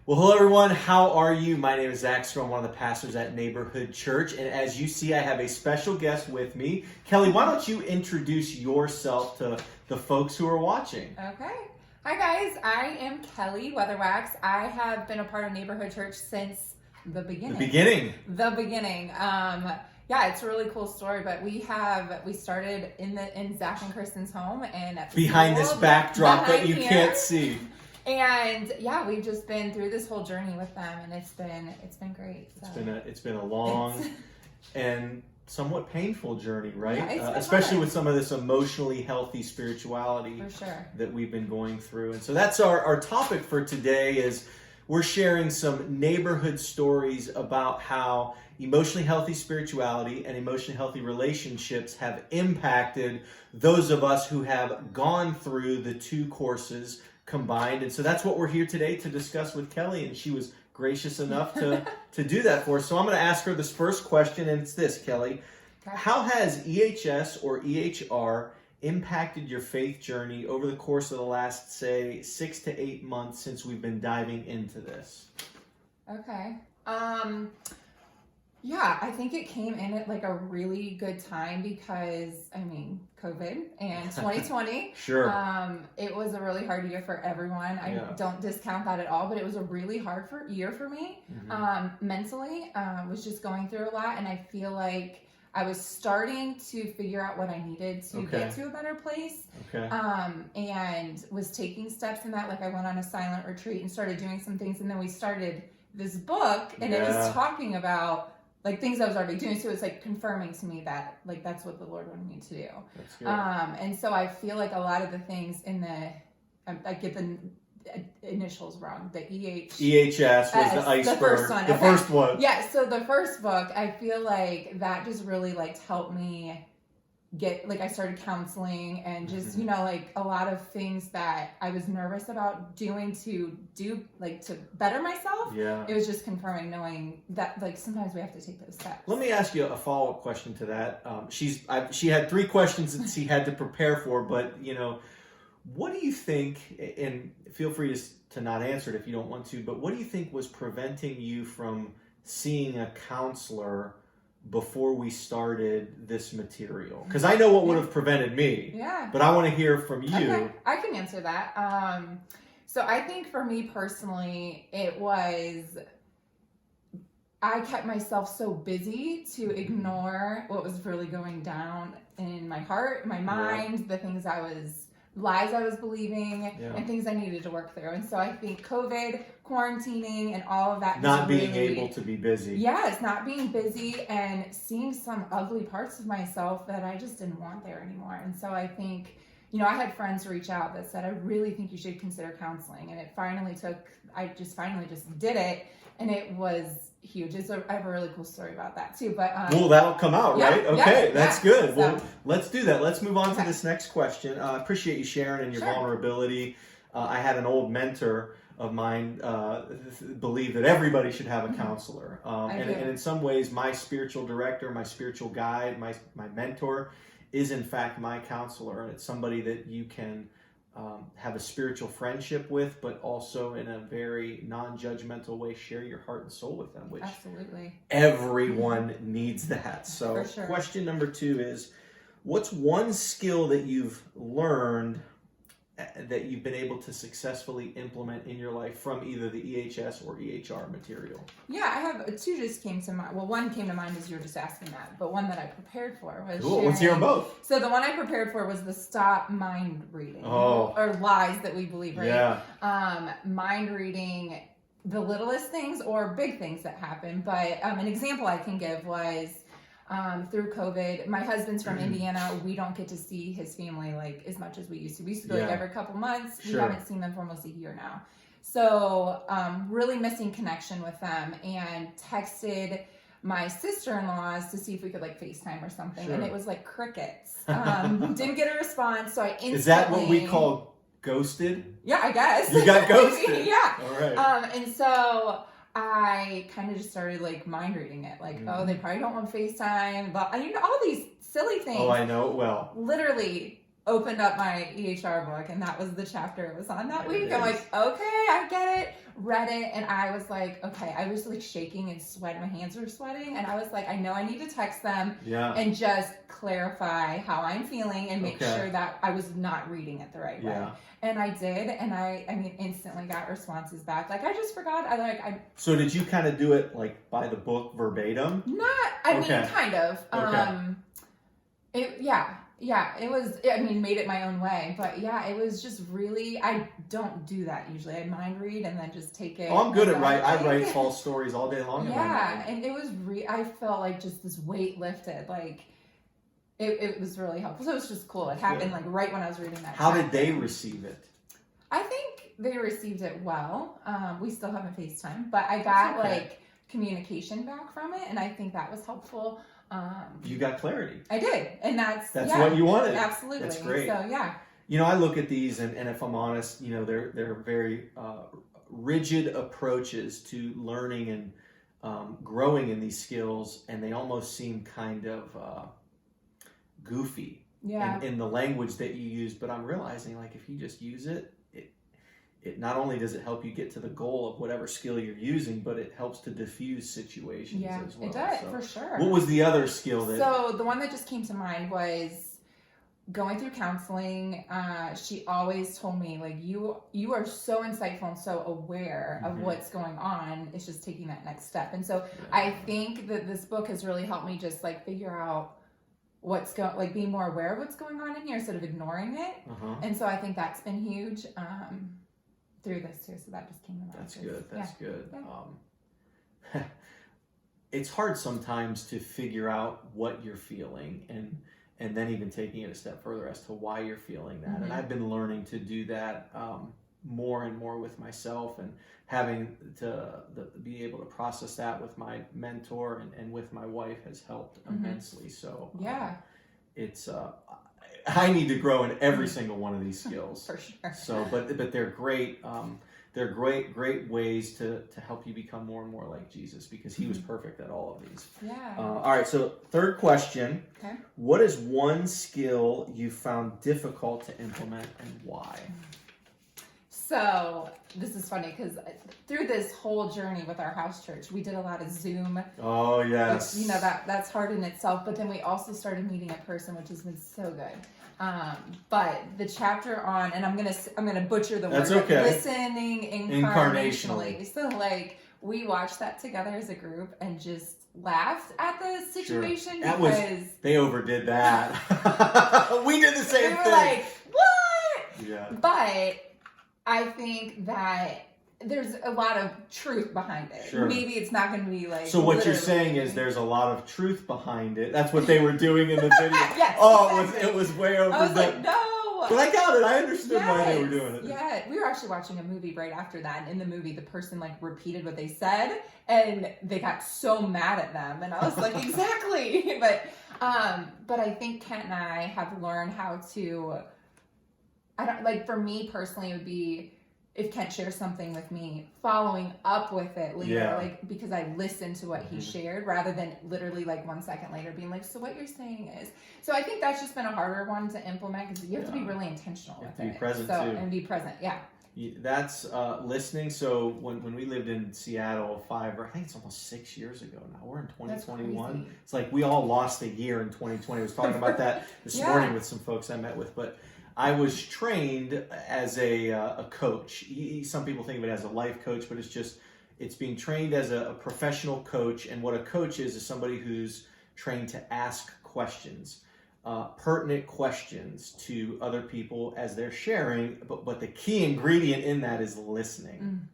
Well, hello everyone. How are you? My name is Zach Strom, one of the pastors at Neighborhood Church, and as you see, I have a special guest with me. Kelly, why don't you introduce yourself to the folks who are watching? Okay. Hi guys, I am Kelly Weatherwax. I have been a part of Neighborhood Church since the beginning. The beginning. Yeah, it's a really cool story, but we started in Zach and Kristen's home and at Behind this backdrop that you can't see. And yeah, we've just been through this whole journey with them, and it's been great. So. It's been a long and somewhat painful journey, right? Yeah, especially with some of this emotionally healthy spirituality for sure that we've been going through. And so that's our topic for today. Is we're sharing some neighborhood stories about how emotionally healthy spirituality and emotionally healthy relationships have impacted those of us who have gone through the two courses combined. And so that's what we're here today to discuss with Kelly, and she was gracious enough to do that for us. So I'm going to ask her this first question, and it's this, Kelly. Okay. How has EHS or EHR impacted your faith journey over the course of the last, say, 6 to 8 months since we've been diving into this? Okay. Yeah, I think it came in at like a really good time because, COVID and 2020. Sure. It was a really hard year for everyone. I don't discount that at all, but it was a really hard year for me. Mm-hmm. Mentally, was just going through a lot, and I feel like I was starting to figure out what I needed to get to a better place. Okay. And was taking steps in that. Like I went on a silent retreat and started doing some things, and then we started this book, and it was talking about like things I was already doing, so it's like confirming to me that like that's what the Lord wanted me to do. That's good. And so I feel like a lot of the things in the I get the initials wrong. The EHS was the iceberg. The first one. The first one. Yeah. So the first book, I feel like that just really like helped me get like I started counseling and just like a lot of things that I was nervous about doing to better myself. Yeah. It was just confirming, knowing that like sometimes we have to take those steps. Let me ask you a follow-up question to that. She had 3 questions that she had to prepare for, but what do you think, and feel free to not answer it if you don't want to, but what do you think was preventing you from seeing a counselor before we started this material? Because I know what would have prevented me. Yeah. But I want to hear from you. Okay, I can answer that. So I think for me personally, it was I kept myself so busy to ignore what was really going down in my heart, my mind, the things lies I was believing, and things I needed to work through. And so I think COVID, quarantining, and all of that. Not being able to be busy. Yes, not being busy and seeing some ugly parts of myself that I just didn't want there anymore. And so I think, I had friends reach out that said, I really think you should consider counseling. And it finally I finally just did it. And it was huge. I have a really cool story about that too. But well, that'll come out, right? Okay, that's good. So, well, let's do that. Let's move on to this next question. I appreciate you sharing and your vulnerability. I had an old mentor of mine believe that everybody should have a counselor. And in some ways, my spiritual director, my spiritual guide, my mentor is in fact my counselor. And it's somebody that you can have a spiritual friendship with, but also in a very non-judgmental way share your heart and soul with them, which absolutely everyone needs that. So for sure. Question number 2 is, what's one skill that you've learned that you've been able to successfully implement in your life from either the EHS or EHR material? Yeah, I have 2 just came to mind. Well, one came to mind as you were just asking that, but one that I prepared for was cool. Let's hear them both. So the one I prepared for was the stop mind reading or lies that we believe, right? Yeah. Mind reading the littlest things or big things that happen. But an example I can give was through COVID, my husband's from Indiana. We don't get to see his family like as much as we used to. We used to go like every couple months. Sure. We haven't seen them for almost a year now. So really missing connection with them, and texted my sister-in-laws to see if we could like FaceTime or something. Sure. And it was like crickets. Didn't get a response. So I instantly... Is that what we call ghosted? Yeah, I guess. You got ghosted. Yeah. All right. And so I kind of just started like mind reading it. Like, oh, they probably don't want FaceTime. But all these silly things. Oh, I know it well. Literally opened up my EHR book, and that was the chapter it was on that week. I'm like, okay, I get it. read it, and I was like, okay, I was like shaking and sweating. My hands were sweating, and I was like, I know I need to text them and just clarify how I'm feeling and make sure that I was not reading it the right way. And I did, and I mean, instantly got responses back. Like, I just forgot. So did you kind of do it like by the book verbatim? I mean, kind of. It was, I mean, made it my own way. But yeah, it was just really, I don't do that usually. I mind read and then just take it. Oh, I'm good at writing. I write false stories all day long. Yeah, and it was, I felt like just this weight lifted. Like, it was really helpful. So it was just cool. It happened like right when I was reading that. How did they receive it? I think they received it well. We still haven't FaceTime, but I got like communication back from it, and I think that was helpful. You got clarity. I did, and that's what you wanted. Absolutely, that's great. So yeah, you know, I look at these, and if I'm honest, you know, they're very rigid approaches to learning and growing in these skills, and they almost seem kind of goofy in the language that you use. But I'm realizing, like, if you just use it, it not only does it help you get to the goal of whatever skill you're using, but it helps to diffuse situations as well. It does, for sure. What was the other skill that... So the one that just came to mind was going through counseling. She always told me, like, you are so insightful and so aware of what's going on. It's just taking that next step. And so I think that this book has really helped me just like figure out what's going, like being more aware of what's going on in here instead of ignoring it. And so I think that's been huge. Through this too, so that just came to mind. That's good. That's good. Yeah. It's hard sometimes to figure out what you're feeling, and then even taking it a step further as to why you're feeling that. And I've been learning to do that more and more with myself, and having to be able to process that with my mentor and with my wife has helped immensely. So it's I need to grow in every single one of these skills. For sure. So, but they're great. They're great ways to help you become more and more like Jesus, because he was perfect at all of these. Yeah. All right. So, third question. Okay. What is one skill you found difficult to implement, and why? So this is funny because through this whole journey with our house church, we did a lot of Zoom. Oh yes. Which, you know, that's hard in itself. But then we also started meeting in person, which has been so good. But the chapter on, and I'm gonna butcher the word. Listening incarnationally. So like we watched that together as a group and just laughed at the situation because they overdid that. We did the same thing. We were like, what? Yeah. But I think that there's a lot of truth behind it. Sure. Maybe it's not going to be like... So what you're saying is there's a lot of truth behind it. That's what they were doing in the video. Yes, exactly. It was way over. I was like, no! But I got it. I understood why they were doing it. Yeah, we were actually watching a movie right after that. And in the movie, the person like repeated what they said. And they got so mad at them. And I was like, exactly! But I think Kent and I have learned how to... for me personally, it would be if Kent shares something with me, following up with it later, because I listened to what he shared rather than literally 1 second later being like, so what you're saying is. So I think that's just been a harder one to implement because you have to be really intentional with it. Be present too. And be present, That's listening. So when we lived in Seattle I think it's almost 6 years ago now. We're in 2021. It's like we all lost a year in 2020. I was talking about that this morning with some folks I met with, but I was trained as a coach. Some people think of it as a life coach, but it's being trained as a professional coach. And what a coach is somebody who's trained to ask questions, pertinent questions to other people as they're sharing. But the key ingredient in that is listening.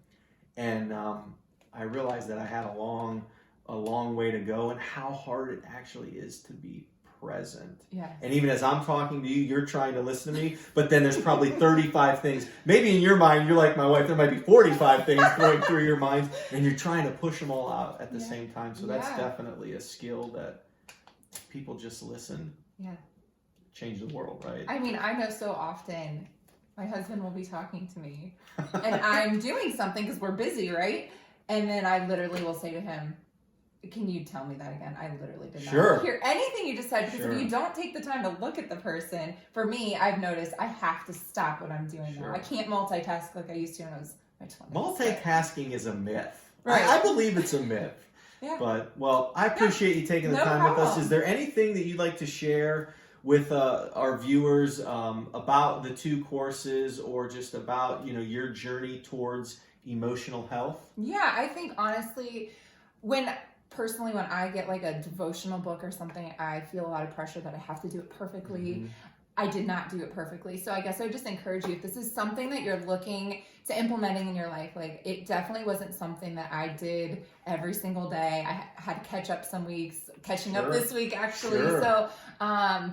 And I realized that I had a long way to go, and how hard it actually is to be present. Yes. And even as I'm talking to you, you're trying to listen to me, but then there's probably 35 things. Maybe in your mind, you're like my wife, there might be 45 things going through your mind, and you're trying to push them all out at the same time. So that's definitely a skill that if people just listen. Change the world, right? I mean, I know so often my husband will be talking to me and I'm doing something because we're busy, right? And then I literally will say to him, can you tell me that again? I literally did not hear anything you just said, because if you don't take the time to look at the person, for me, I've noticed I have to stop what I'm doing now. I can't multitask like I used to when I was my 20s. Multitasking is a myth. Right. I believe it's a myth. Yeah. But, well, I appreciate you taking the No time with us. problem. Is there anything that you'd like to share with our viewers about the 2 courses, or just about, your journey towards emotional health? Yeah, I think honestly, when I get like a devotional book or something, I feel a lot of pressure that I have to do it perfectly. Mm-hmm. I did not do it perfectly. So I guess I would just encourage you, if this is something that you're looking to implementing in your life, like, it definitely wasn't something that I did every single day. I had to catch up some weeks, catching up this week actually. Sure. So,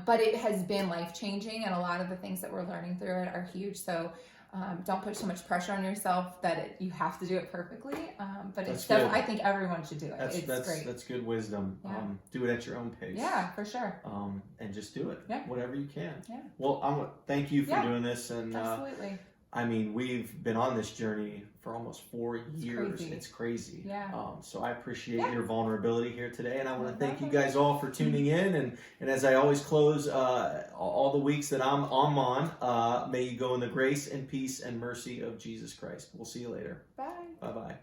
but it has been life-changing, and a lot of the things that we're learning through it are huge. So don't put so much pressure on yourself that you have to do it perfectly. But it's definitely, I think everyone should do it. It's great. That's good wisdom. Yeah. Do it at your own pace. Yeah, for sure. And just do it. Yeah. Whatever you can. Yeah. Well, thank you for doing this. And Absolutely. we've been on this journey for almost 4 years. It's crazy. Yeah. So I appreciate your vulnerability here today, and I want to thank you welcome. guys all for tuning in. And as I always close, all the weeks that I'm on, may you go in the grace and peace and mercy of Jesus Christ. We'll see you later. Bye. Bye-bye.